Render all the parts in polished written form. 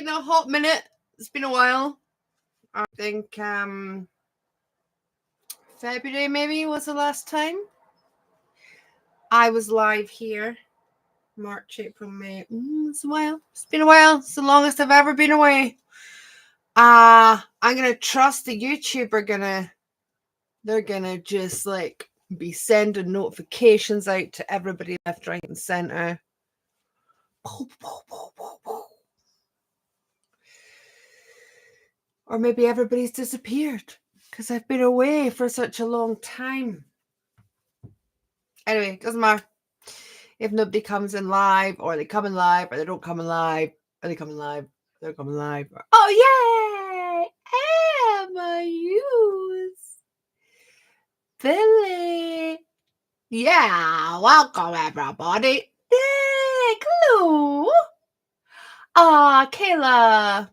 been a hot minute. It's been a while. I think February maybe was the last time I was live here. March, April, May. It's a while. It's been a while. It's the longest I've ever been away. I'm gonna trust the YouTube they're gonna just like be sending notifications out to everybody left, right, and center. Or maybe everybody's disappeared because I've been away for such a long time. Anyway, doesn't matter. If nobody comes in live, or they come in live, or they don't come in live, or they come in live, they're coming live. Oh, yay! Emma Hughes. Billy. Yeah, welcome everybody. Hey, hello. Kayla.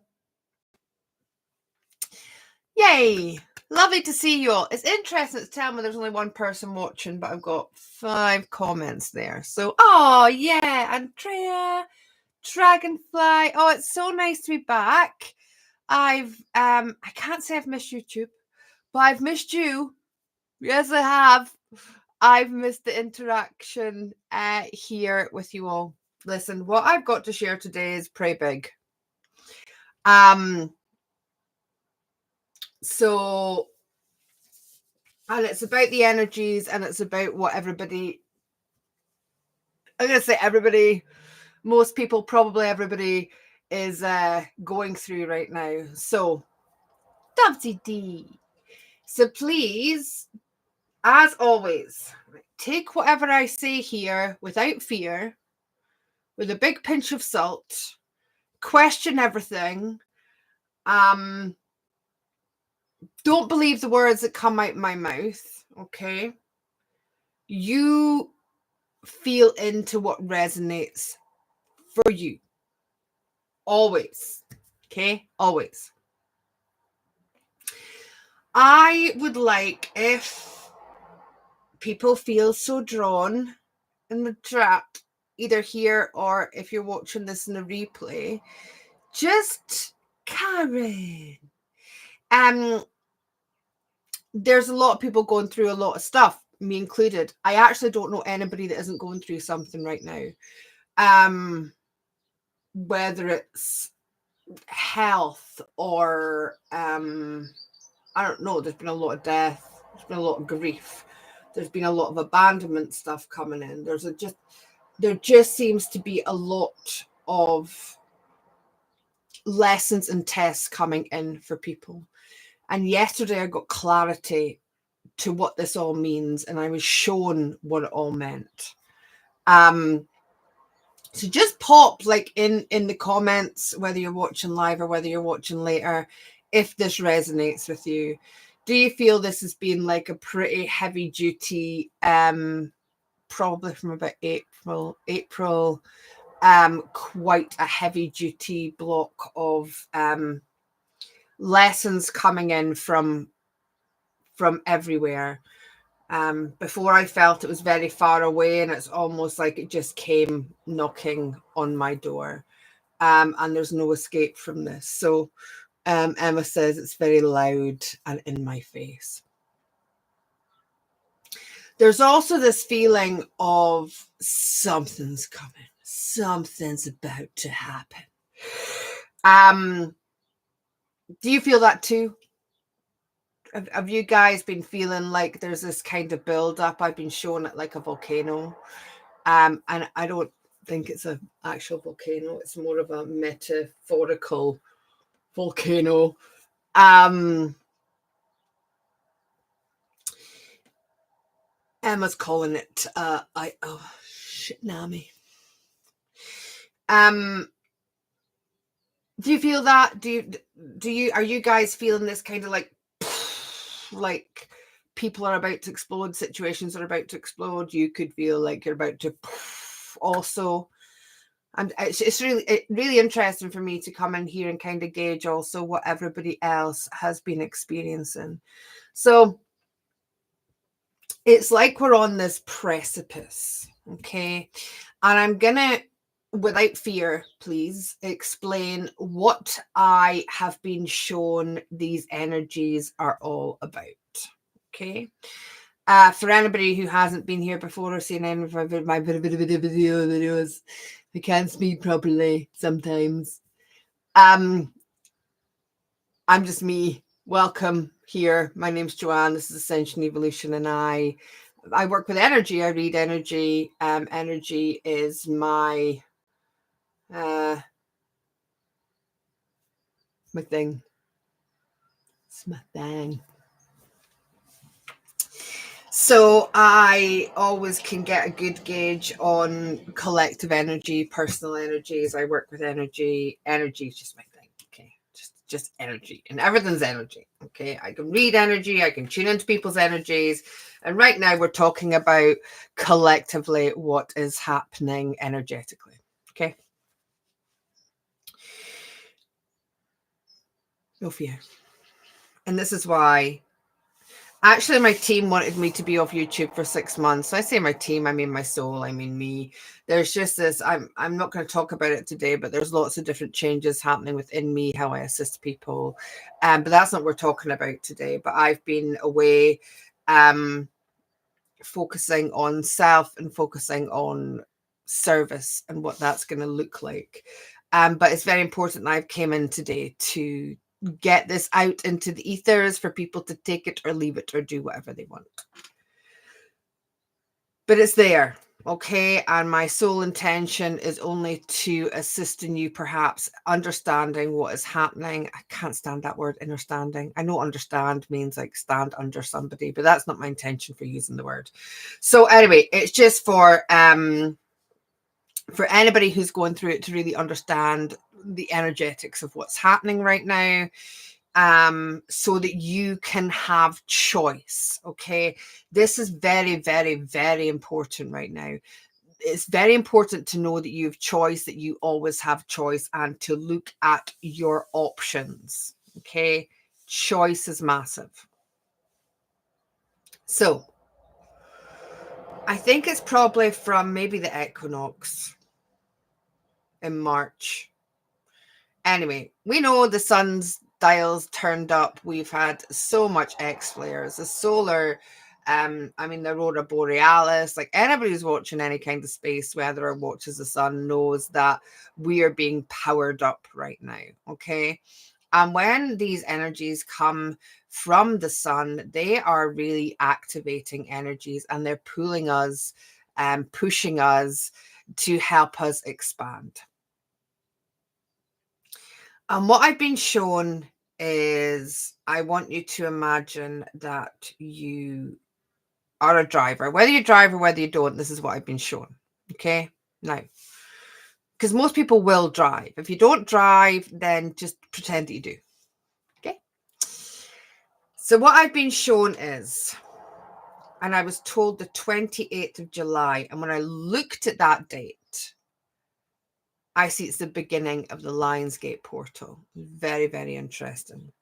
Yay. Lovely to see you all. It's interesting to tell me there's only one person watching, but I've got 5 comments there. So, yeah, Andrea, Dragonfly. Oh, it's so nice to be back. I can't say I've missed YouTube, but I've missed you. Yes, I have. I've missed the interaction here with you all. Listen, what I've got to share today is pretty big. So, and it's about the energies, and it's about what everybody, I'm going to say everybody, most people, probably everybody is going through right now. So, WD. So please, as always, take whatever I say here without fear, with a big pinch of salt, question everything. Don't believe the words that come out my mouth, okay? You feel into what resonates for you. Always, okay? Always. I would like, if people feel so drawn in the chat, either here or if you're watching this in a replay, just Karen. There's a lot of people going through a lot of stuff, me included. I actually don't know anybody that isn't going through something right now. Whether it's health or I don't know, there's been a lot of death, there's been a lot of grief, there's been a lot of abandonment stuff coming in. There just seems to be a lot of lessons and tests coming in for people. And yesterday I got clarity to what this all means, and I was shown what it all meant. So just pop like in the comments, whether you're watching live or whether you're watching later, if this resonates with you. Do you feel this has been like a pretty heavy duty, probably from about April, quite a heavy duty block of lessons coming in from everywhere. Before I felt it was very far away, and it's almost like it just came knocking on my door, and there's no escape from this. So Emma says it's very loud and in my face. There's also this feeling of something's coming, something's about to happen. Do you feel that too? Have you guys been feeling like there's this kind of build up? I've been shown it like a volcano, and I don't think it's an actual volcano. It's more of a metaphorical volcano. Emma's calling it Nami. Do you feel that? Are you guys feeling this kind of like people are about to explode, situations are about to explode? You could feel like you're about to also. And it's really interesting for me to come in here and kind of gauge also what everybody else has been experiencing. So it's like we're on this precipice, okay? And I'm gonna without fear, please explain what I have been shown these energies are all about. Okay. For anybody who hasn't been here before or seen any of my videos, I can't speak properly sometimes. I'm just me. Welcome here. My name's Joanne. This is Ascension Evolution, and I work with energy. I read energy. Energy is my my thing. It's my thing. So I always can get a good gauge on collective energy, personal energies. I work with energy. Energy is just my thing. Okay. Just energy, and everything's energy. Okay. I can read energy. I can tune into people's energies. And right now we're talking about collectively what is happening energetically. Okay. No fear. And this is why actually my team wanted me to be off YouTube for 6 months. So I say my team, I mean my soul, I mean me. There's just this, I'm not going to talk about it today, but there's lots of different changes happening within me, how I assist people. But that's not what we're talking about today. But I've been away focusing on self and focusing on service and what that's going to look like. But it's very important that I've came in today to get this out into the ethers for people to take it or leave it or do whatever they want. But it's there, okay? And my sole intention is only to assist in you perhaps understanding what is happening. I can't stand that word, understanding. I know understand means like stand under somebody, but that's not my intention for using the word. So anyway, it's just for anybody who's going through it to really understand the energetics of what's happening right now, so that you can have choice. Okay. This is very, very, very important right now. It's very important to know that you have choice, that you always have choice, and to look at your options. Okay. Choice is massive. So I think it's probably from maybe the equinox in March. Anyway, we know the sun's dials turned up. We've had so much X flares, the solar, the aurora borealis. Like anybody who's watching any kind of space weather or watches the sun knows that we are being powered up right now. Okay. And when these energies come from the sun, they are really activating energies, and they're pulling us and pushing us to help us expand. And what I've been shown is, I want you to imagine that you are a driver. Whether you drive or whether you don't, this is what I've been shown. Okay. Now, because most people will drive. If you don't drive, then just pretend that you do. Okay. So what I've been shown is, and I was told the 28th of July. And when I looked at that date, I see it's the beginning of the Lionsgate portal. Very, very interesting.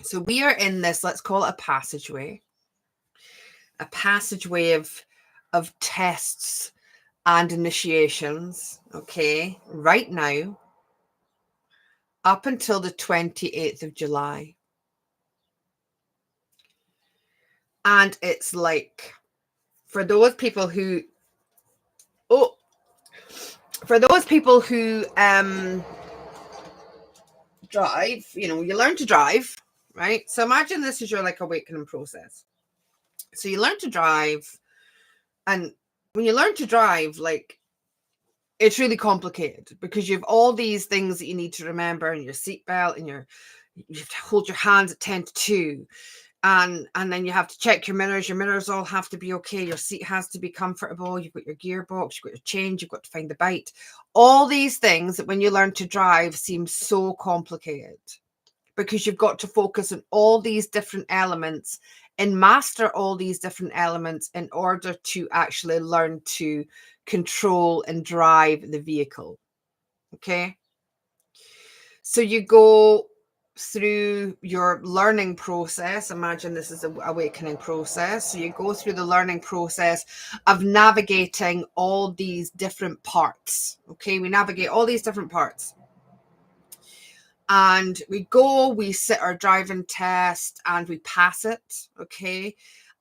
So we are in this, let's call it a passageway of tests and initiations, okay, right now, up until the 28th of July. And it's like, for those people who drive, you learn to drive, right? So imagine this is your like awakening process. So you learn to drive, and when you learn to drive, like, it's really complicated because you have all these things that you need to remember, and your seatbelt, and you have to hold your hands at 10 to 2. And then you have to check your mirrors. Your mirrors all have to be okay. Your seat has to be comfortable. You've got your gearbox, you've got your change, you've got to find the bite. All these things that when you learn to drive seem so complicated, because you've got to focus on all these different elements and master all these different elements in order to actually learn to control and drive the vehicle. Okay. So you go through your learning process. Imagine this is an awakening process. So you go through the learning process of navigating all these different parts. Okay, we navigate all these different parts. And we sit our driving test and we pass it. Okay.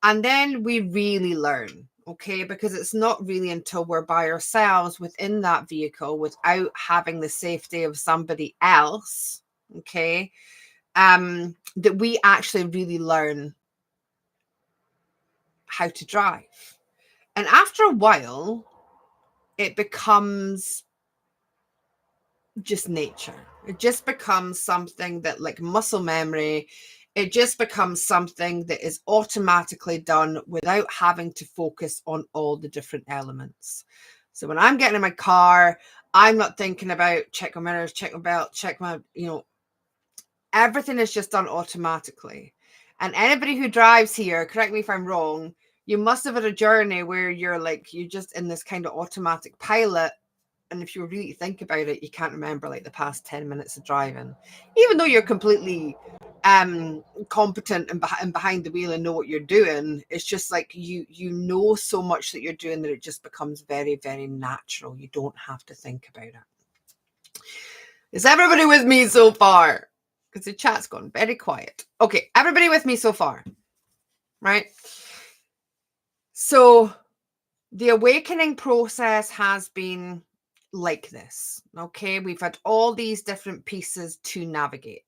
And then we really learn. Okay, because it's not really until we're by ourselves within that vehicle without having the safety of somebody else, okay, that we actually really learn how to drive. And after a while, it becomes just nature. It just becomes something that, like muscle memory, it just becomes something that is automatically done without having to focus on all the different elements. So when I'm getting in my car, I'm not thinking about check my mirrors, check my belt, check my, everything is just done automatically. And anybody who drives here, correct me if I'm wrong, you must have had a journey where you're just in this kind of automatic pilot. And if you really think about it, you can't remember like the past 10 minutes of driving, even though you're completely competent and behind the wheel and know what you're doing. It's just like you know so much that you're doing that it just becomes very, very natural. You don't have to think about it. Is everybody with me so far? Because the chat's gone very quiet. Okay, everybody with me so far, right? So the awakening process has been like this. Okay, we've had all these different pieces to navigate.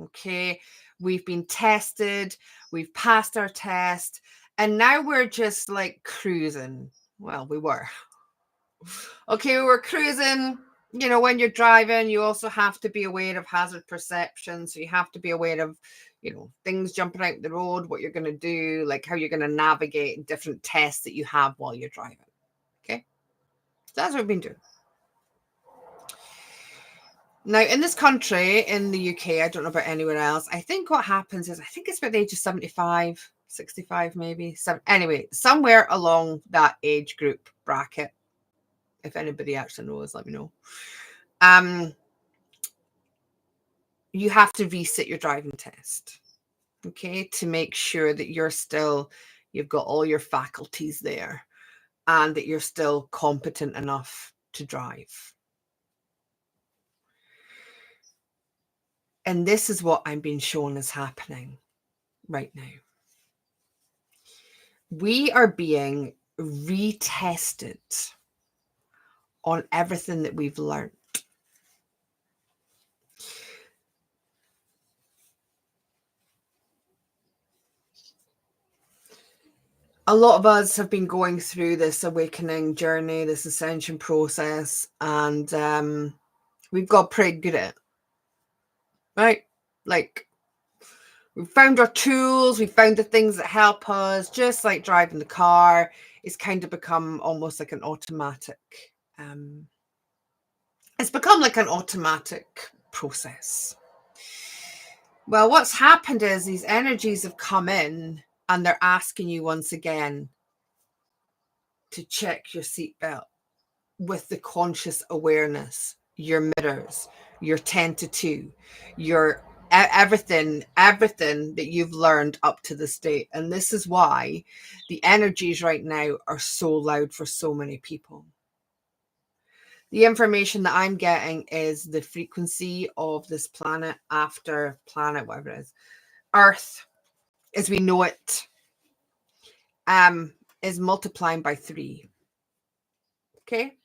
Okay, we've been tested, we've passed our test, and now we're just like cruising. Well, we were. Okay, we were cruising. When you're driving, you also have to be aware of hazard perception. So you have to be aware of, things jumping out the road, what you're going to do, like how you're going to navigate different tests that you have while you're driving. Okay, so that's what we've been doing. Now, in this country, in the UK, I don't know about anywhere else, I think what happens is, I think it's about the age of 75, 65 maybe. Anyway, somewhere along that age group bracket. If anybody actually knows, let me know. You have to resit your driving test, okay, to make sure that you've got all your faculties there and that you're still competent enough to drive. And this is what I'm being shown is happening right now. We are being retested on everything that we've learned. A lot of us have been going through this awakening journey, this ascension process, and we've got pretty good at it, right? Like, we found our tools, we found the things that help us, just like driving the car. It's kind of become almost like an automatic. It's become like an automatic process. Well, what's happened is these energies have come in and they're asking you once again to check your seatbelt with the conscious awareness, your mirrors, your 10 to 2, your everything that you've learned up to this date. And this is why the energies right now are so loud for so many people. The information that I'm getting is the frequency of this planet after planet, whatever it is, Earth, as we know it, is multiplying by 3. Okay?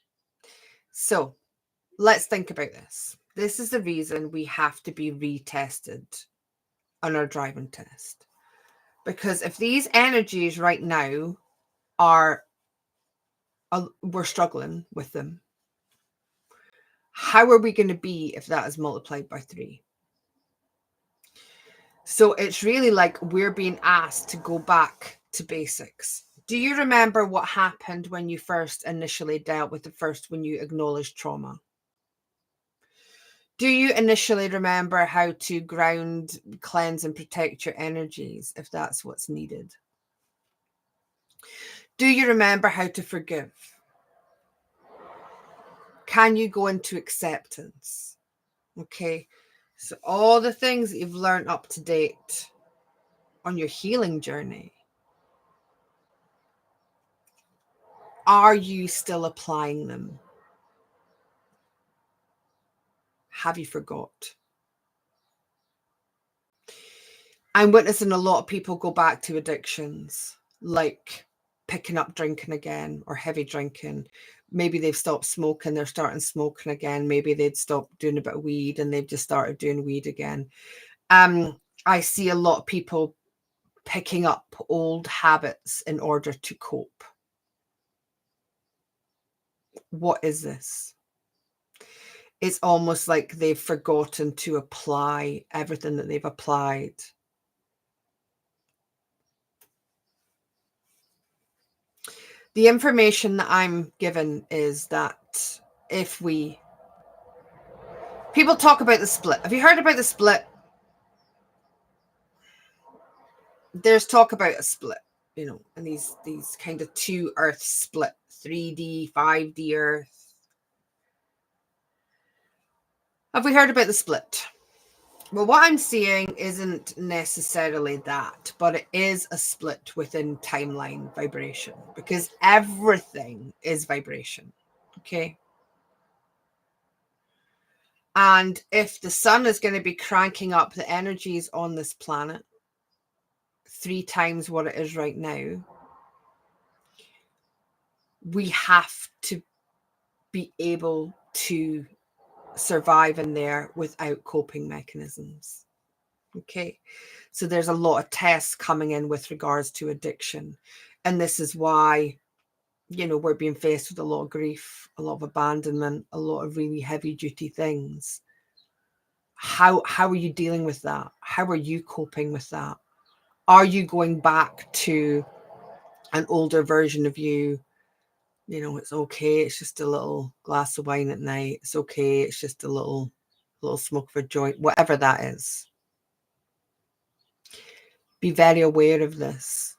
So let's think about this. This is the reason we have to be retested on our driving test. Because if these energies right now we're struggling with them, how are we going to be if that is multiplied by 3? So it's really like we're being asked to go back to basics. Do you remember what happened when you first initially dealt with when you acknowledged trauma? Do you initially remember how to ground, cleanse, and protect your energies if that's what's needed? Do you remember how to forgive? Can you go into acceptance? Okay. So all the things that you've learned up to date on your healing journey, are you still applying them? Have you forgot? I'm witnessing a lot of people go back to addictions, like picking up drinking again or heavy drinking. Maybe they've stopped smoking, they're starting smoking again. Maybe they'd stopped doing a bit of weed and they've just started doing weed again. I see a lot of people picking up old habits in order to cope. What is this? It's almost like they've forgotten to apply everything that they've applied. The information that I'm given is that if people talk about the split. Have you heard about the split? There's talk about a split, and these kind of two Earths split, 3D, 5D Earth. Have we heard about the split? Well, what I'm seeing isn't necessarily that, but it is a split within timeline vibration, because everything is vibration. Okay. And if the sun is going to be cranking up the energies on this planet 3 times what it is right now, we have to be able to survive in there without coping mechanisms. Okay. So there's a lot of tests coming in with regards to addiction. And this is why, we're being faced with a lot of grief, a lot of abandonment, a lot of really heavy duty things. How are you dealing with that? How are you coping with that? Are you going back to an older version of you? It's okay. It's just a little glass of wine at night. It's okay. It's just a little smoke of a joint, whatever that is. Be very aware of this.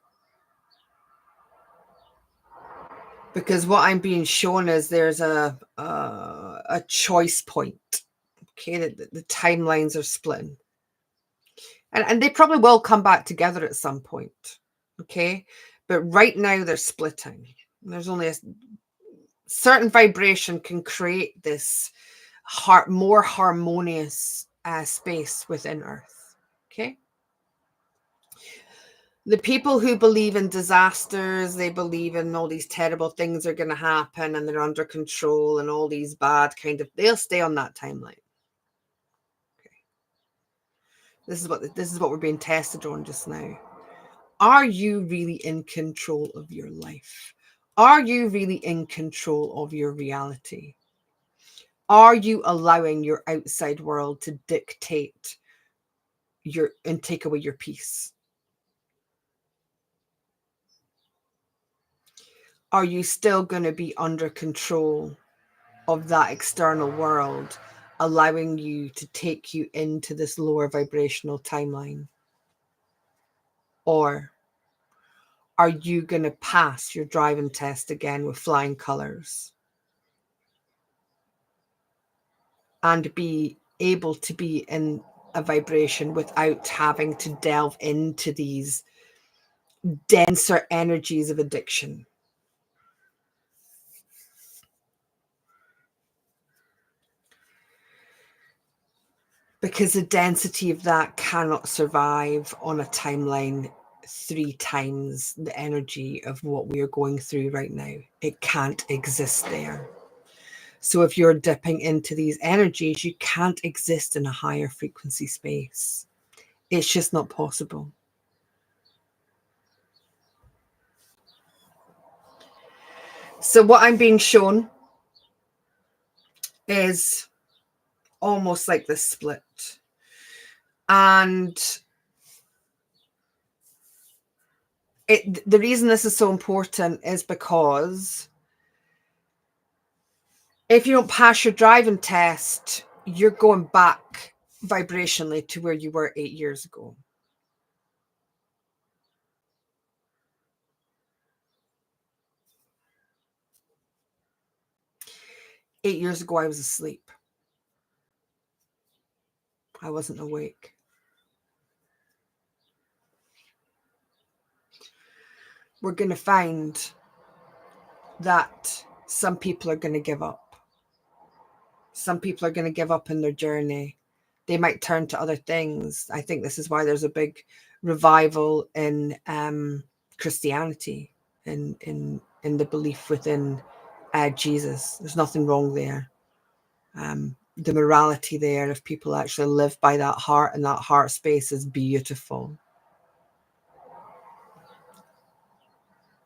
Because what I'm being shown is there's a choice point. Okay, the timelines are splitting. And they probably will come back together at some point. Okay, but right now they're splitting. There's only a certain vibration can create this more harmonious space within Earth. Okay. The people who believe in disasters, they believe in all these terrible things are going to happen and they're under control and all these bad they'll stay on that timeline. Okay. This is what we're being tested on just now. Are you really in control of your life? Are you really in control of your reality? Are you allowing your outside world to dictate and take away your peace? Are you still going to be under control of that external world, allowing you to take you into this lower vibrational timeline? Or are you going to pass your driving test again with flying colors and be able to be in a vibration without having to delve into these denser energies of addiction? Because the density of that cannot survive on a timeline 3 times the energy of what we are going through right now. It can't exist there. So if you're dipping into these energies, you can't exist in a higher frequency space. It's just not possible. So what I'm being shown is almost like this split. And the reason this is so important is because if you don't pass your driving test, you're going back vibrationally to where you were 8 years ago. Eight years ago, I was asleep. I wasn't awake. We're going to find that some people are going to give up. Some people are going to give up in their journey. They might turn to other things. I think this is why there's a big revival in Christianity, in the belief within Jesus. There's nothing wrong there. The morality there, if people actually live by that heart, and that heart space is beautiful.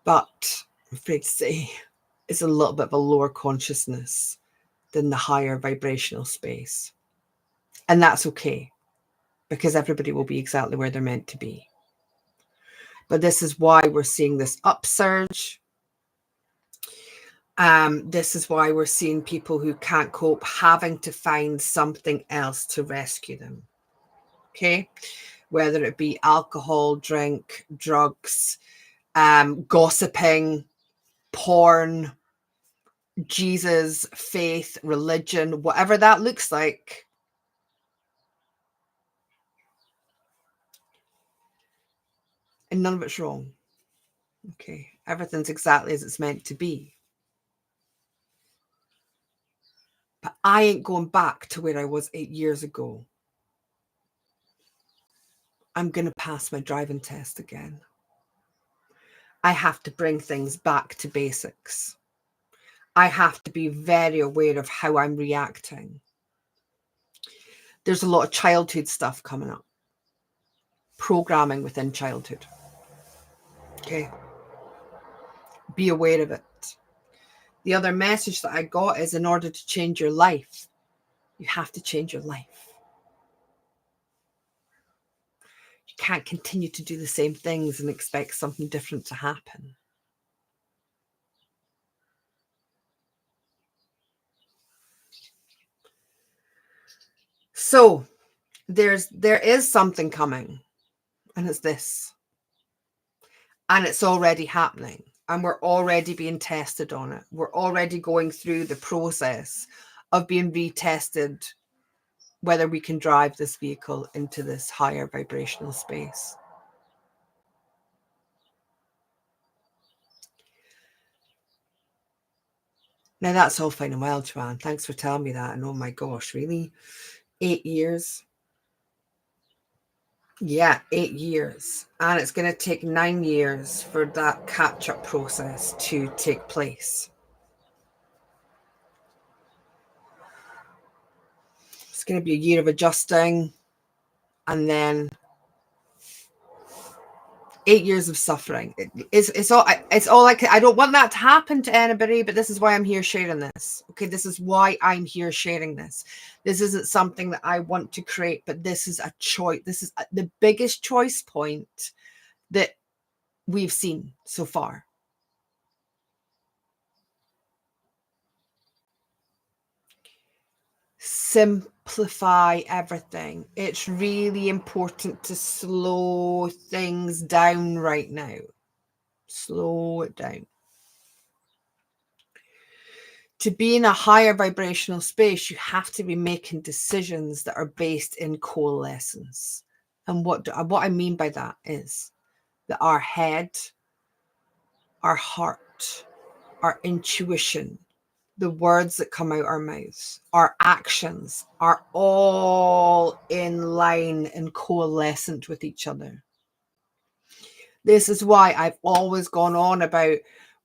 But I'm afraid to say it's a little bit of a lower consciousness than the higher vibrational space. And that's okay, because everybody will be exactly where they're meant to be. But this is why we're seeing this upsurge. This is why we're seeing people who can't cope having to find something else to rescue them. Okay? Whether it be alcohol, drink, drugs, gossiping, porn, Jesus, faith, religion, whatever that looks like. And none of it's wrong. Okay, everything's exactly as it's meant to be. But I ain't going back to where I was 8 years ago. I'm going to pass my driving test again. I have to bring things back to basics. I have to be very aware of how I'm reacting. There's a lot of childhood stuff coming up. Programming within childhood. Okay. Be aware of it. The other message that I got is, in order to change your life, you have to change your life. You can't continue to do the same things and expect something different to happen. So there is something coming, and it's this. And it's already happening. And we're already being tested on it. We're already going through the process of being retested, whether we can drive this vehicle into this higher vibrational space. Now, that's all fine and well, Joanne. Thanks for telling me that. And oh my gosh, really? 8 years? Yeah, 8 years. And it's going to take 9 years for that catch-up process to take place. It's going to be a year of adjusting, and then 8 years of suffering. It's all like, I don't want that to happen to anybody, but this is why I'm here sharing this. Okay, this is why I'm here sharing this. This isn't something that I want to create, but this is a choice. This is the biggest choice point that we've seen so far. Simplify everything. It's really important to slow things down right now. Slow it down. To be in a higher vibrational space, you have to be making decisions that are based in coalescence. And what I mean by that is that our head, our heart, our intuition, the words that come out our mouths, our actions are all in line and coalescent with each other. This is why I've always gone on about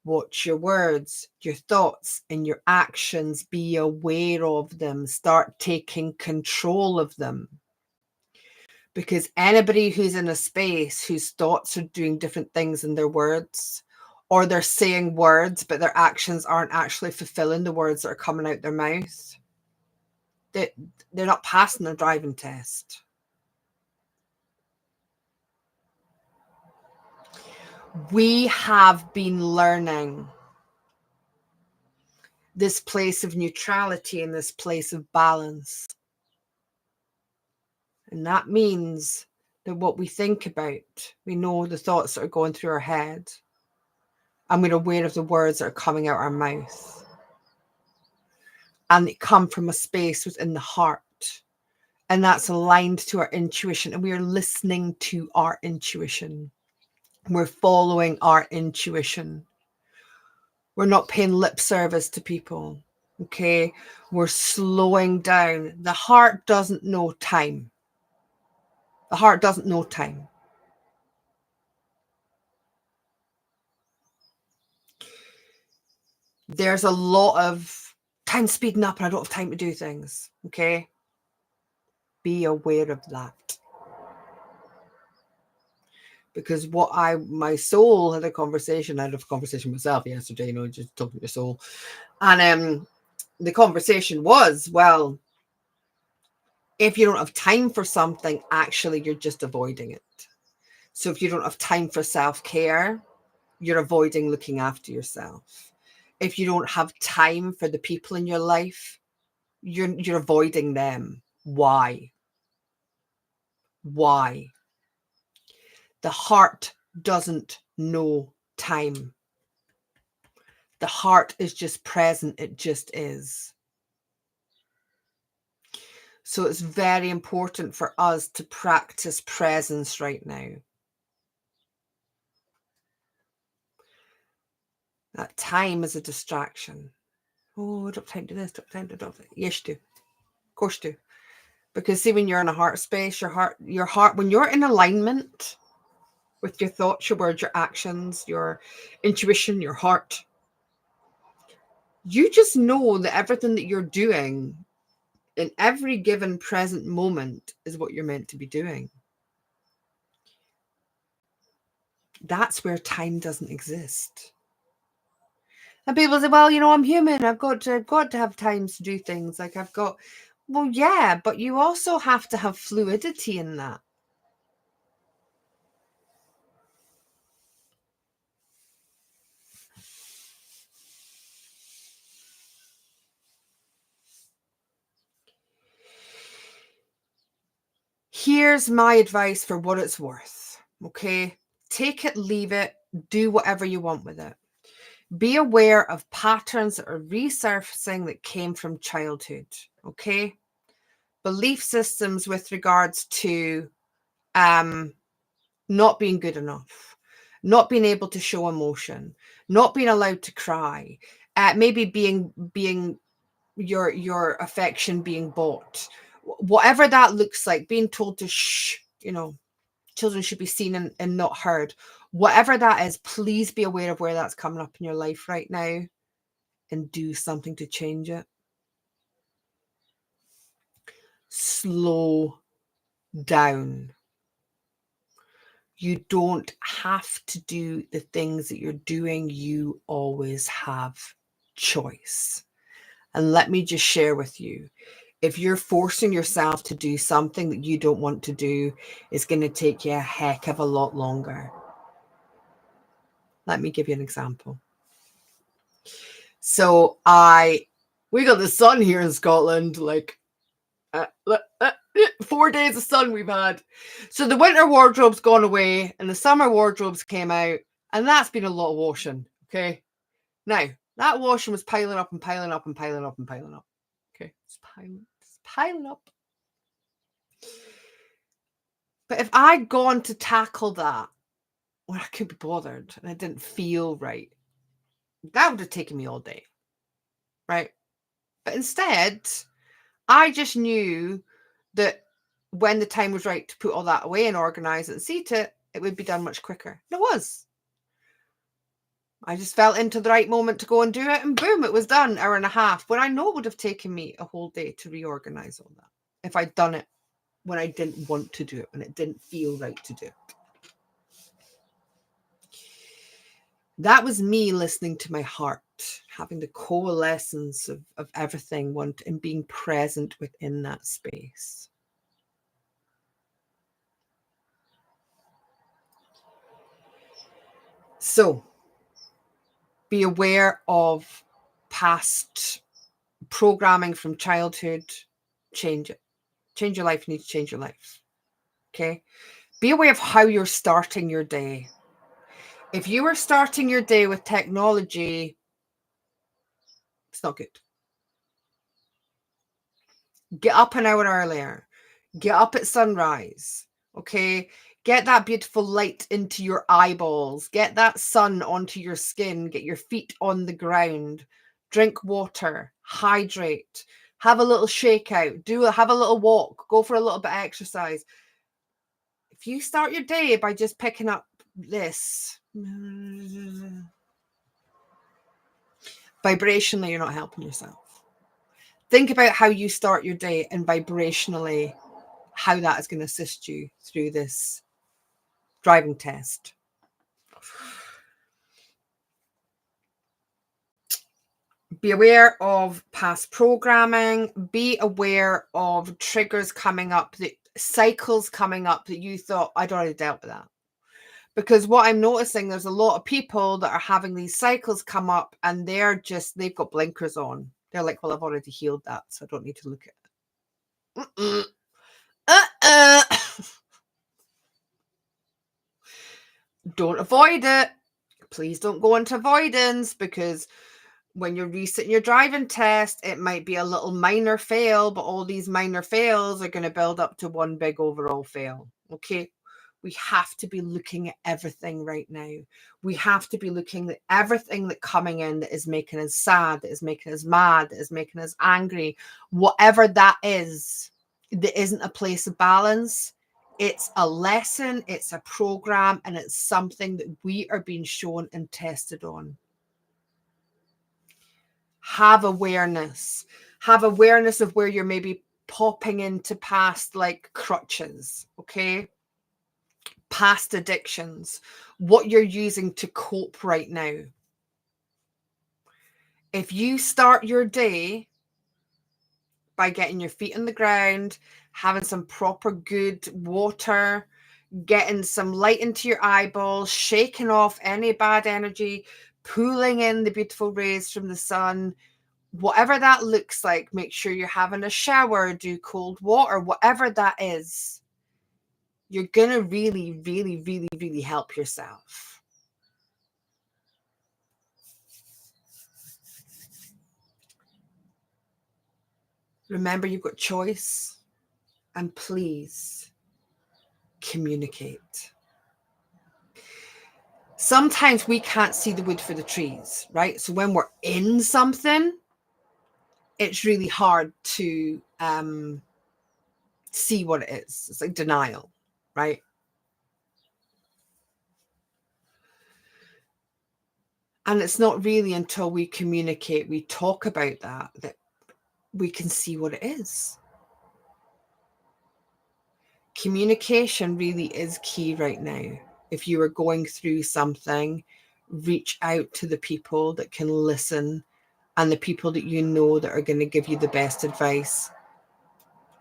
watch your words, your thoughts, and your actions. Be aware of them. Start taking control of them. Because anybody who's in a space whose thoughts are doing different things than their words, or they're saying words, but their actions aren't actually fulfilling the words that are coming out their mouth, they're not passing their driving test. We have been learning this place of neutrality and this place of balance. And that means that what we think about, we know the thoughts that are going through our head, and we're aware of the words that are coming out our mouth. And they come from a space within the heart. And that's aligned to our intuition. And we are listening to our intuition. We're following our intuition. We're not paying lip service to people. Okay. We're slowing down. The heart doesn't know time. The heart doesn't know time. There's a lot of time speeding up and I don't have time to do things. Okay. Be aware of that. Because my soul had a conversation. I had a conversation myself yesterday, just talking to your soul. And the conversation was, well, if you don't have time for something, actually, you're just avoiding it. So if you don't have time for self-care, you're avoiding looking after yourself. If you don't have time for the people in your life, you're avoiding them. Why? Why? The heart doesn't know time. The heart is just present. It just is. So it's very important for us to practice presence right now. That time is a distraction. Oh, I don't have time to do this, don't have time to do that. Yes, you do. Of course you do. Because see, when you're in a heart space, your heart, when you're in alignment with your thoughts, your words, your actions, your intuition, your heart, you just know that everything that you're doing in every given present moment is what you're meant to be doing. That's where time doesn't exist. And people say, well, I'm human. I've got to have times to do things. Like well, yeah, but you also have to have fluidity in that. Here's my advice for what it's worth. Okay. Take it, leave it, do whatever you want with it. Be aware of patterns that are resurfacing that came from childhood. Okay. Belief systems with regards to not being good enough, not being able to show emotion, not being allowed to cry, maybe being your affection being bought, whatever that looks like, being told to shh, children should be seen and not heard. Whatever that is, please be aware of where that's coming up in your life right now and do something to change it. Slow down. You don't have to do the things that you're doing. You always have choice. And let me just share with you, if you're forcing yourself to do something that you don't want to do, it's going to take you a heck of a lot longer. Let me give you an example. So we got the sun here in Scotland, like 4 days of sun we've had. So the winter wardrobe's gone away and the summer wardrobes came out, and that's been a lot of washing. Okay. Now that washing was piling up and piling up and piling up and piling up. Okay. It's piling up. But if I'd gone to tackle that when I could be bothered and it didn't feel right, that would have taken me all day. Right. But instead, I just knew that when the time was right to put all that away and organize it and see to it, it would be done much quicker. And it was. I just fell into the right moment to go and do it, and boom, it was done. Hour and a half. When I know it would have taken me a whole day to reorganize all that if I'd done it when I didn't want to do it, when it didn't feel right to do it. That was me listening to my heart, having the coalescence of everything, and being present within that space. So be aware of past programming from childhood. Change it. Change your life. You need to change your life. Okay. Be aware of how you're starting your day. If you are starting your day with technology, it's not good. Get up an hour earlier. Get up at sunrise, okay? Get that beautiful light into your eyeballs. Get that sun onto your skin. Get your feet on the ground. Drink water. Hydrate. Have a little shakeout. Have a little walk. Go for a little bit of exercise. If you start your day by just picking up this, vibrationally, you're not helping yourself. Think about how you start your day and vibrationally how that is going to assist you through this driving test. Be aware of past programming. Be aware of triggers coming up, the cycles coming up that you thought, I'd already dealt with that. Because what I'm noticing, there's a lot of people that are having these cycles come up and they've got blinkers on. They're like, well, I've already healed that, so I don't need to look at it. Don't avoid it. Please don't go into avoidance, because when you're resetting your driving test, it might be a little minor fail, but all these minor fails are going to build up to one big overall fail. Okay. We have to be looking at everything right now. We have to be looking at everything that's coming in that is making us sad, that is making us mad, that is making us angry. Whatever that is, that isn't a place of balance. It's a lesson, it's a program, and it's something that we are being shown and tested on. Have awareness. Have awareness of where you're maybe popping into past like crutches, okay? Past addictions, what you're using to cope right now. If you start your day by getting your feet on the ground, having some proper good water, getting some light into your eyeballs, shaking off any bad energy, pulling in the beautiful rays from the sun, whatever that looks like, make sure you're having a shower, do cold water, whatever that is, you're going to really, really, really, really help yourself. Remember, you've got choice, and please communicate. Sometimes we can't see the wood for the trees, right? So when we're in something, it's really hard to see what it is. It's like denial, right? And it's not really until we communicate, we talk about that we can see what it is. Communication really is key right now. If you are going through something, reach out to the people that can listen and the people that you know that are going to give you the best advice.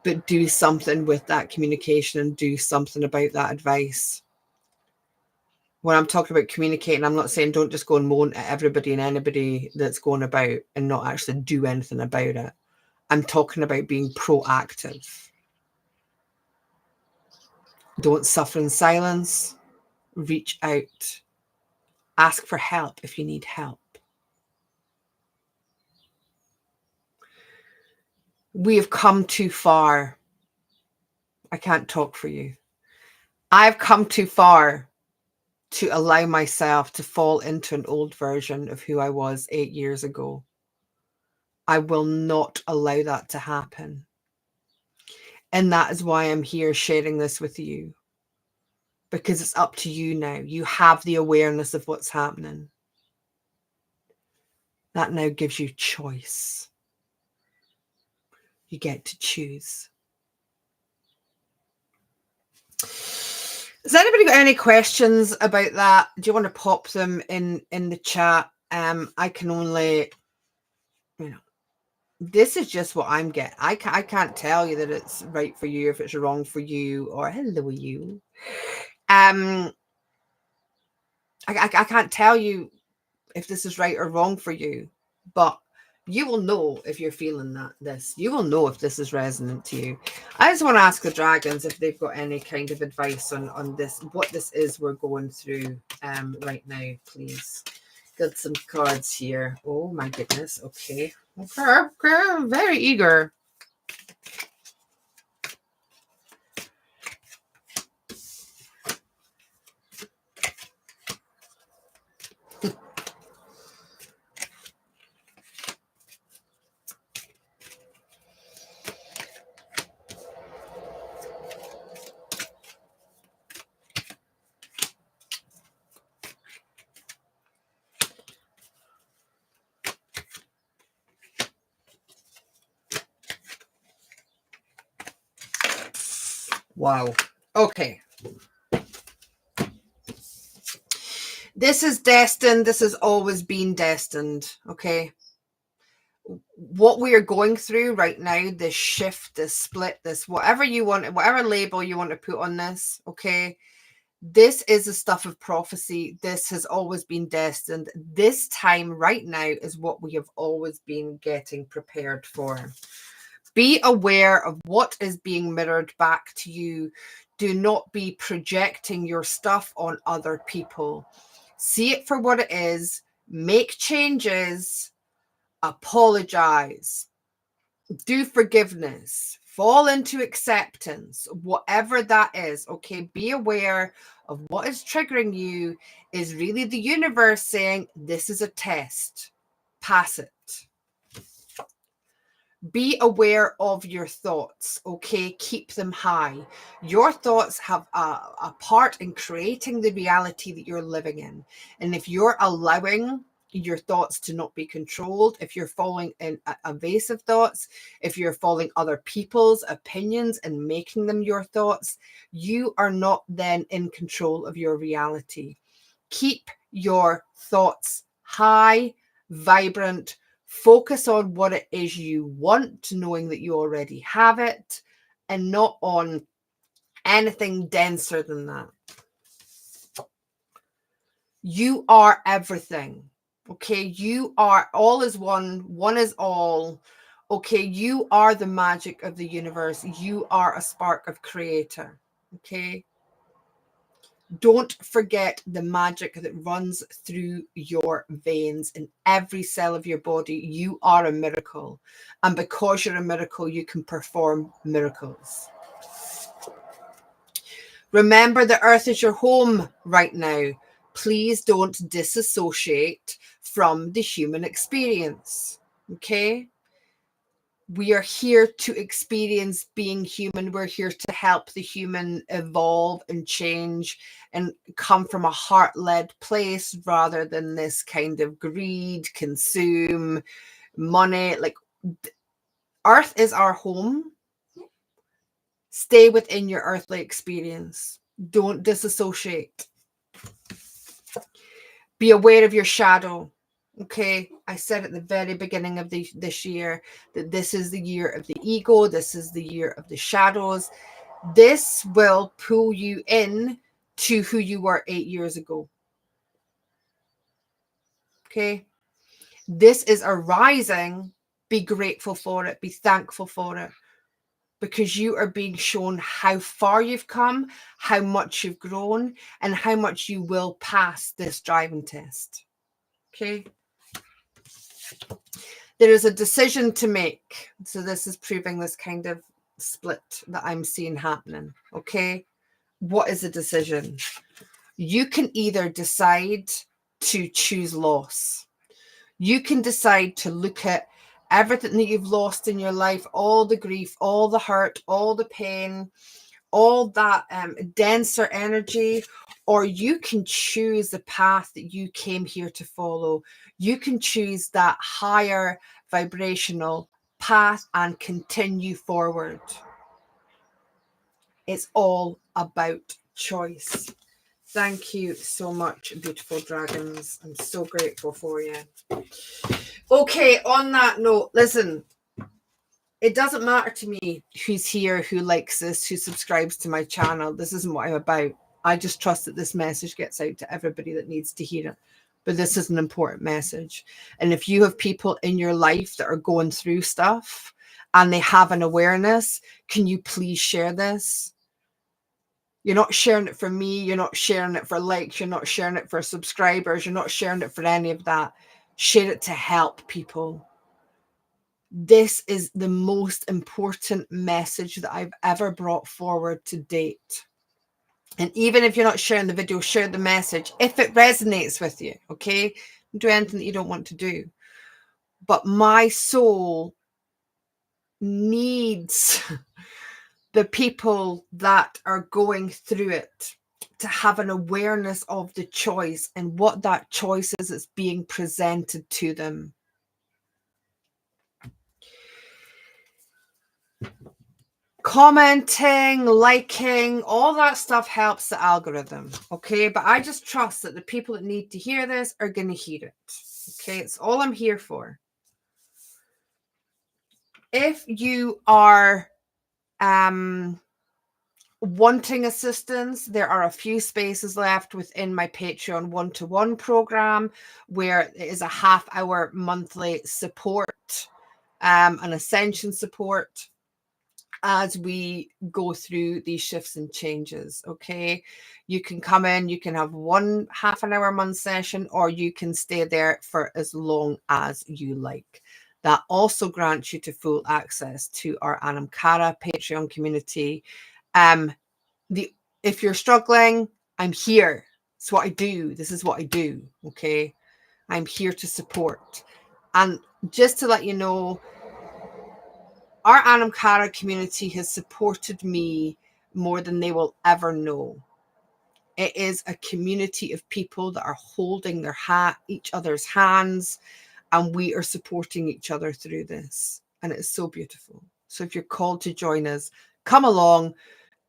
But do something with that communication and do something about that advice. When I'm talking about communicating, I'm not saying don't just go and moan at everybody and anybody that's going about and not actually do anything about it. I'm talking about being proactive. Don't suffer in silence. Reach out. Ask for help if you need help. We have come too far. I can't talk for you. I've come too far to allow myself to fall into an old version of who I was 8 years ago. I will not allow that to happen. And that is why I'm here sharing this with you. Because it's up to you now. You have the awareness of what's happening. That now gives you choice. You get to choose. Has anybody got any questions about that? Do you want to pop them in the chat? I can only, this is just what I'm getting. I can't tell you that it's right for you, if it's wrong for you, or hello you. I can't tell you if this is right or wrong for you, but you will know if you're feeling this. You will know if this is resonant to you. I just want to ask the dragons if they've got any kind of advice on this, what this is we're going through right now, please. Got some cards here. Oh my goodness. Okay. I'm very eager. Wow. Okay. This is destined. This has always been destined. Okay. What we are going through right now, this shift, this split, this whatever you want, whatever label you want to put on this, okay, this is the stuff of prophecy. This has always been destined. This time right now is what we have always been getting prepared for. Be aware of what is being mirrored back to you. Do not be projecting your stuff on other people. See it for what it is. Make changes. Apologize. Do forgiveness. Fall into acceptance. Whatever that is. Okay. Be aware of what is triggering you is really the universe saying, this is a test. Pass it. Be aware of your thoughts, okay? Keep them high. Your thoughts have a part in creating the reality that you're living in. And if you're allowing your thoughts to not be controlled, if you're following in evasive thoughts, if you're following other people's opinions and making them your thoughts, you are not then in control of your reality. Keep your thoughts high, vibrant. Focus on what it is you want, knowing that you already have it, and not on anything denser than that. You are everything. Okay, you are, all is one is all. Okay, you are the magic of the universe. You are a spark of creator. Okay. Don't forget the magic that runs through your veins in every cell of your body. You are a miracle. And because you're a miracle, you can perform miracles. Remember, the earth is your home right now. Please don't disassociate from the human experience. Okay? We are here to experience being human. We're here to help the human evolve and change and come from a heart-led place rather than this kind of greed, consume, money. Like, Earth is our home. Stay within your earthly experience. Don't disassociate. Be aware of your shadow. Okay, I said at the very beginning of this year that this is the year of the ego. This is the year of the shadows. This will pull you in to who you were 8 years ago. Okay, this is a rising. Be grateful for it. Be thankful for it. Because you are being shown how far you've come, how much you've grown, and how much you will pass this driving test. Okay. There is a decision to make. So this is proving this kind of split that I'm seeing happening. Okay. What is the decision? You can either decide to choose loss. You can decide to look at everything that you've lost in your life, all the grief, all the hurt, all the pain, all that denser energy, or you can choose the path that you came here to follow. You can choose that higher vibrational path and continue forward. It's all about choice. Thank you so much, beautiful dragons. I'm so grateful for you. Okay, on that note, listen, it doesn't matter to me who's here, who likes this, who subscribes to my channel. This isn't what I'm about. I just trust that this message gets out to everybody that needs to hear it. But this is an important message. And if you have people in your life that are going through stuff and they have an awareness, can you please share this? You're not sharing it for me. You're not sharing it for likes. You're not sharing it for subscribers. You're not sharing it for any of that. Share it to help people. This is the most important message that I've ever brought forward to date. And even if you're not sharing the video, share the message if it resonates with you. Okay, do anything that you don't want to do. But my soul needs the people that are going through it to have an awareness of the choice and what that choice is that's being presented to them. commenting, liking, all that stuff helps the algorithm. Okay, but I just trust that the people that need to hear this are going to hear it. Okay, it's all I'm here for. If you are wanting assistance, there are a few spaces left within my Patreon one-to-one program, where it is a half-hour monthly support, an Ascension support, as we go through these shifts and changes. Okay, you can come in, you can have one half an hour a month session, or you can stay there for as long as you like. That also grants you to full access to our Anam Cara Patreon community. If you're struggling, I'm here. It's what I do. This is what I do. Okay, I'm here to support. And just to let you know, our Anam Cara community has supported me more than they will ever know. It is a community of people that are holding each other's hands, and we are supporting each other through this. And it is so beautiful. So if you're called to join us, come along.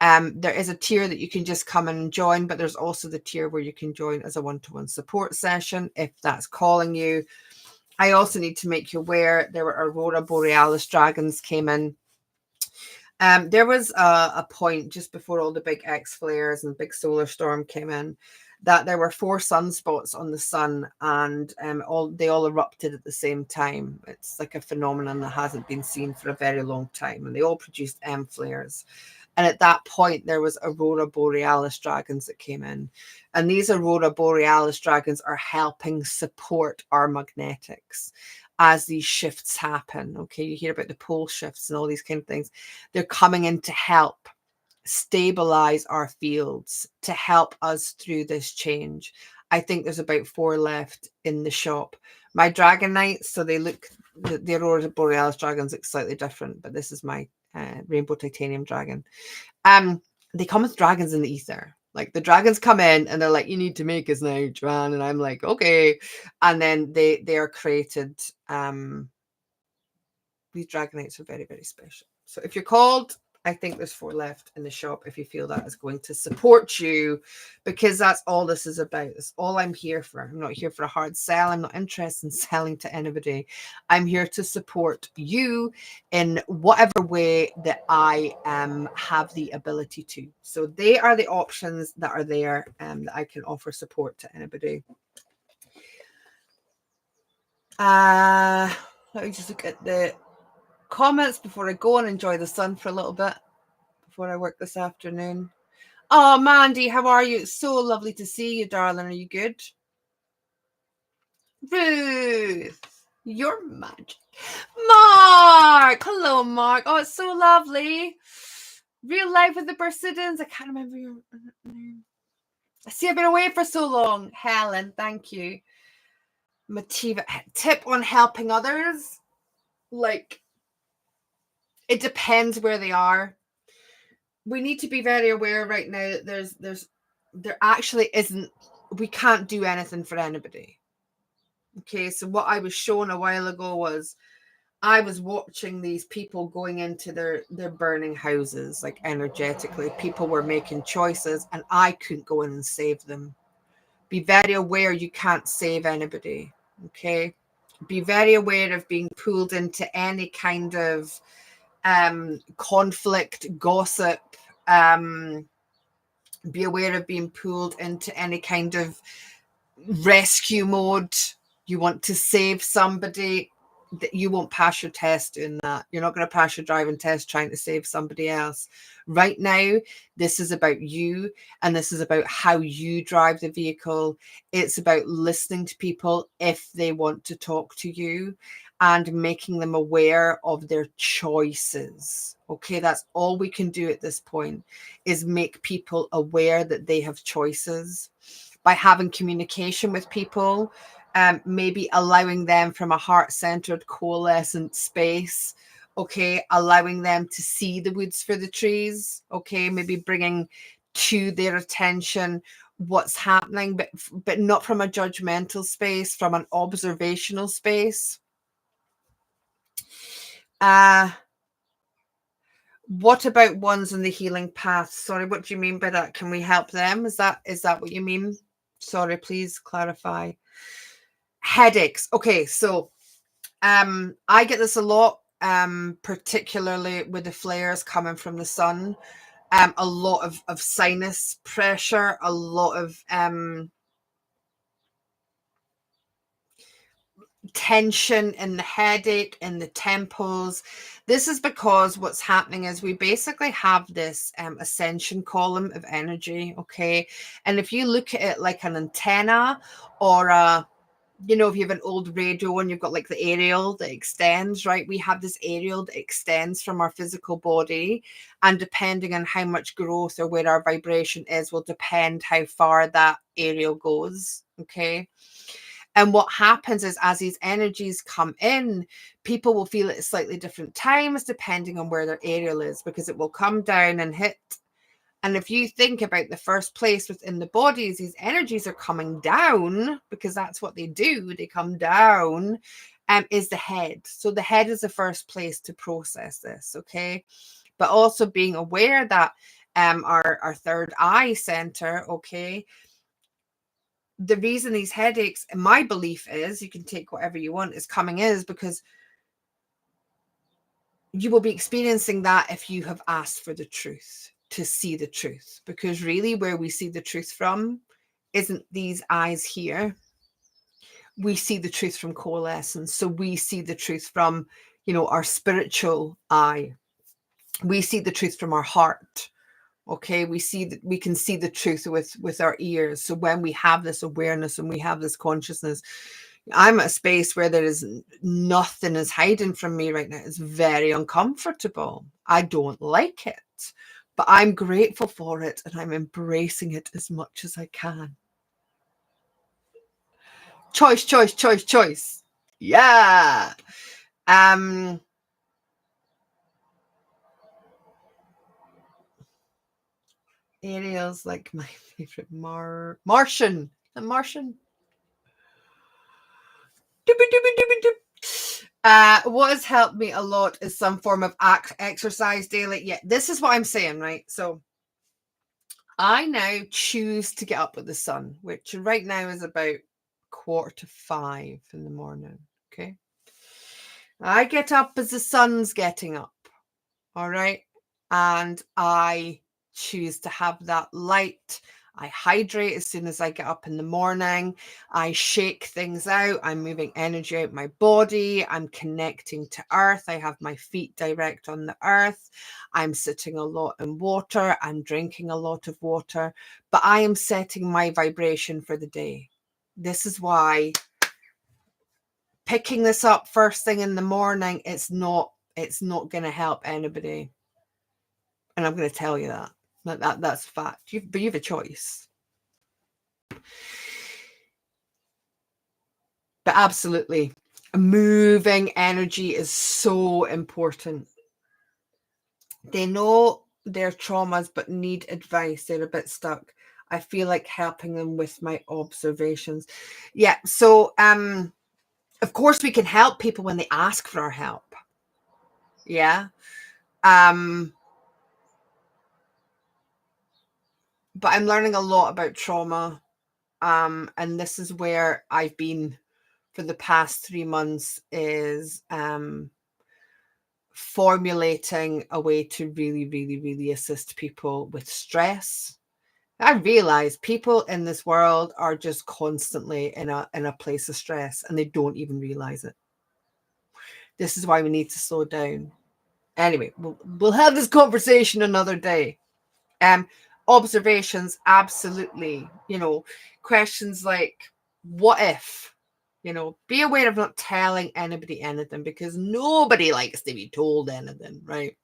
There is a tier that you can just come and join, but there's also the tier where you can join as a one-to-one support session if that's calling you. I also need to make you aware there were aurora borealis dragons came in. There was a point just before all the big X flares and big solar storm came in that there were 4 sunspots on the sun, and they all erupted at the same time. It's like a phenomenon that hasn't been seen for a very long time, and they all produced M flares. And at that point, there was aurora borealis dragons that came in. And these aurora borealis dragons are helping support our magnetics as these shifts happen. Okay, you hear about the pole shifts and all these kind of things. They're coming in to help stabilize our fields, to help us through this change. I think there's about 4 left in the shop. My Dragonite, so they look, the aurora borealis dragons look slightly different, but this is my rainbow titanium dragon. They come with dragons in the ether. Like, the dragons come in and they're like, you need to make us now, Joanne. And I'm like, okay. And then they are created. These Dragonites are very, very special. So if you're called, I think there's 4 left in the shop if you feel that is going to support you, because that's all this is about. It's all I'm here for. I'm not here for a hard sell. I'm not interested in selling to anybody. I'm here to support you in whatever way that I have the ability to. So they are the options that are there, that I can offer support to anybody. Let me just look at the comments before I go and enjoy the sun for a little bit before I work this afternoon. Oh, Mandy, how are you? It's so lovely to see you, darling. Are you good? Ruth, you're magic. Mark, hello, Mark. Oh, it's so lovely. Real life with the Bersidans. I can't remember your name. I see I've been away for so long. Helen, thank you. Mativa, tip on helping others. Like, it depends where they are. We need to be very aware right now that there actually isn't, we can't do anything for anybody. Okay, so what I was shown a while ago was I was watching these people going into their burning houses, like energetically. People were making choices and I couldn't go in and save them. Be very aware you can't save anybody. Okay, be very aware of being pulled into any kind of conflict, gossip. Be aware of being pulled into any kind of rescue mode. You want to save somebody, that you won't pass your test doing that. You're not going to pass your driving test trying to save somebody else. Right now, this is about you, and this is about how you drive the vehicle. It's about listening to people if they want to talk to you and making them aware of their choices. Okay, that's all we can do at this point, is make people aware that they have choices by having communication with people. Maybe allowing them from a heart-centered, coalescent space. Okay, allowing them to see the woods for the trees. Okay, maybe bringing to their attention what's happening, but not from a judgmental space, from an observational space. What about ones on the healing path? Sorry, what do you mean by that? Can we help them? Is that what you mean? Sorry, please clarify. Headaches. Okay, so I get this a lot, particularly with the flares coming from the sun. A lot of sinus pressure, a lot of tension in the headache, in the temples. This is because what's happening is we basically have this ascension column of energy, okay? And if you look at it like an antenna, or a, you know, if you have an old radio and you've got like the aerial that extends, right? We have this aerial that extends from our physical body, and depending on how much growth or where our vibration is will depend how far that aerial goes, okay? And what happens is, as these energies come in, people will feel it at slightly different times depending on where their aerial is, because it will come down and hit. And if you think about the first place within the bodies, these energies are coming down, because that's what they do. They come down, is the head. So the head is the first place to process this, okay? But also being aware that our third eye center, okay, the reason these headaches, my belief is, you can take whatever you want, is coming is because you will be experiencing that if you have asked for the truth, to see the truth. Because really where we see the truth from isn't these eyes here. We see the truth from coalescence. So we see the truth from, you know, our spiritual eye. We see the truth from our heart. Okay, we see that we can see the truth with our ears. So when we have this awareness and we have this consciousness, I'm at a space where there is nothing is hiding from me right now. It's very uncomfortable. I don't like it, but I'm grateful for it and I'm embracing it as much as I can. Choice, choice, choice, choice. Yeah. Ariel's like my favorite Martian. The Martian. What has helped me a lot is some form of exercise daily. Yeah, this is what I'm saying, right? So I now choose to get up with the sun, which right now is about 4:45 in the morning. Okay. I get up as the sun's getting up. All right. And I choose to have that light. I hydrate as soon as I get up in the morning. I shake things out. I'm moving energy out my body. I'm connecting to earth. I have my feet direct on the earth. I'm sitting a lot in water. I'm drinking a lot of water. But I am setting my vibration for the day. This is why picking this up first thing in the morning, it's not going to help anybody. And I'm going to tell you that's a fact. But you have a choice. But absolutely, moving energy is so important. They know their traumas, but need advice. They're a bit stuck. I feel like helping them with my observations. Yeah. So, of course, we can help people when they ask for our help. Yeah. But I'm learning a lot about trauma. And this is where I've been for the past 3 months, is formulating a way to really, really, really assist people with stress. I realize people in this world are just constantly in a place of stress and they don't even realize it. This is why we need to slow down. Anyway, we'll have this conversation another day. Observations, absolutely. You know, questions like, what if? You know, be aware of not telling anybody anything, because nobody likes to be told anything, right?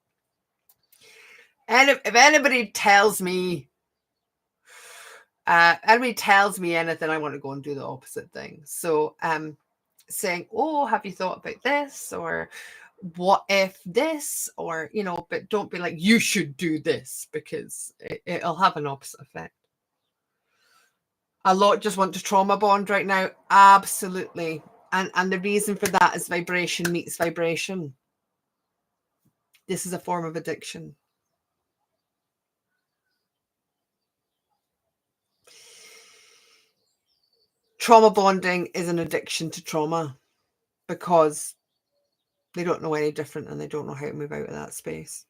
And if anybody tells me anything, I want to go and do the opposite thing. So saying, oh, have you thought about this? Or what if this? Or, you know, but don't be like, you should do this, because it'll have an opposite effect. A lot just want to trauma bond right now. Absolutely. And the reason for that is vibration meets vibration. This is a form of addiction. Trauma bonding is an addiction to trauma because they don't know any different and they don't know how to move out of that space.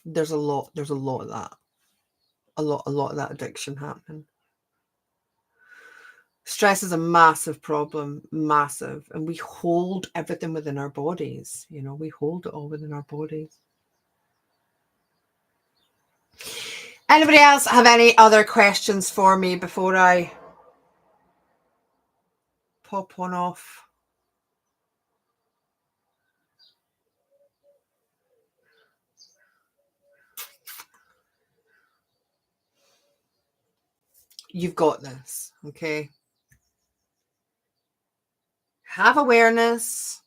There's a lot of that. A lot of that addiction happening. Stress is a massive problem, massive. And we hold everything within our bodies. You know, we hold it all within our bodies. Anybody else have any other questions for me before I pop one off? You've got this, okay? Have awareness.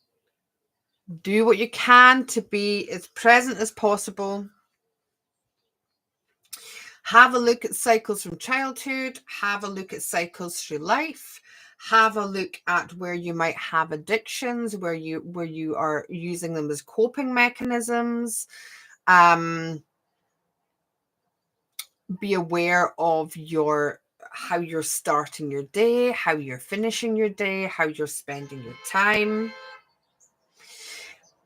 Do what you can to be as present as possible. Have a look at cycles from childhood. Have a look at cycles through life. Have a look at where you might have addictions, where you are using them as coping mechanisms. Be aware of how you're starting your day, how you're finishing your day, how you're spending your time.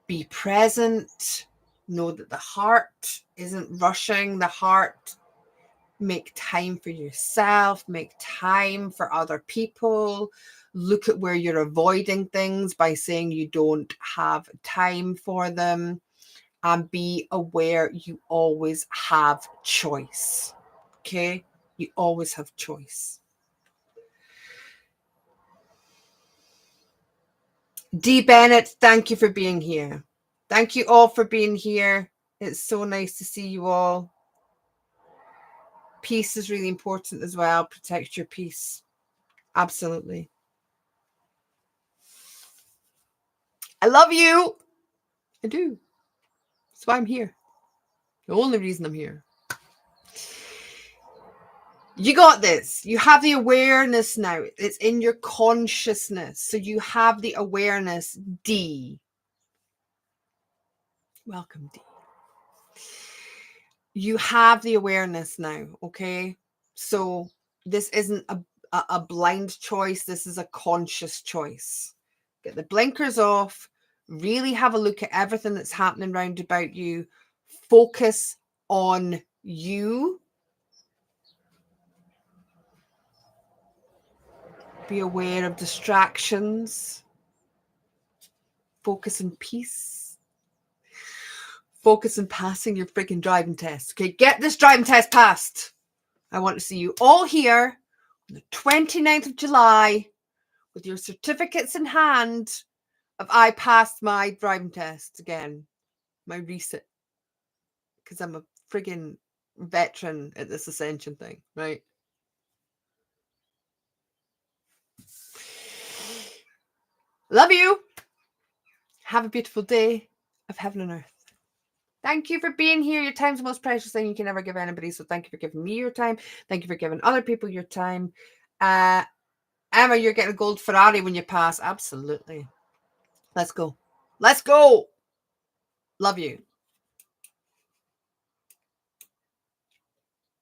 Be present. Know that the heart isn't rushing. The heart, make time for yourself, make time for other people. Look at where you're avoiding things by saying you don't have time for them. And be aware you always have choice. Okay? You always have choice. Dee Bennett, thank you for being here. Thank you all for being here. It's so nice to see you all. Peace is really important as well. Protect your peace. Absolutely. I love you. I do. That's why I'm here. The only reason I'm here. You got this. You have the awareness now. It's in your consciousness. So you have the awareness, D. Welcome, D. You have the awareness now, okay? So this isn't a blind choice. This is a conscious choice. Get the blinkers off. Really have a look at everything that's happening round about you. Focus on you. Be aware of distractions. Focus on peace. Focus on passing your freaking driving test. Okay, get this driving test passed. I want to see you all here on the 29th of July with your certificates in hand of I passed my driving test again, my reset, because I'm a friggin' veteran at this Ascension thing, right? Love you. Have a beautiful day of heaven and earth. Thank you for being here. Your time's the most precious thing you can ever give anybody. So thank you for giving me your time. Thank you for giving other people your time. Emma, you're getting a gold Ferrari when you pass. Absolutely. Let's go. Let's go. Love you.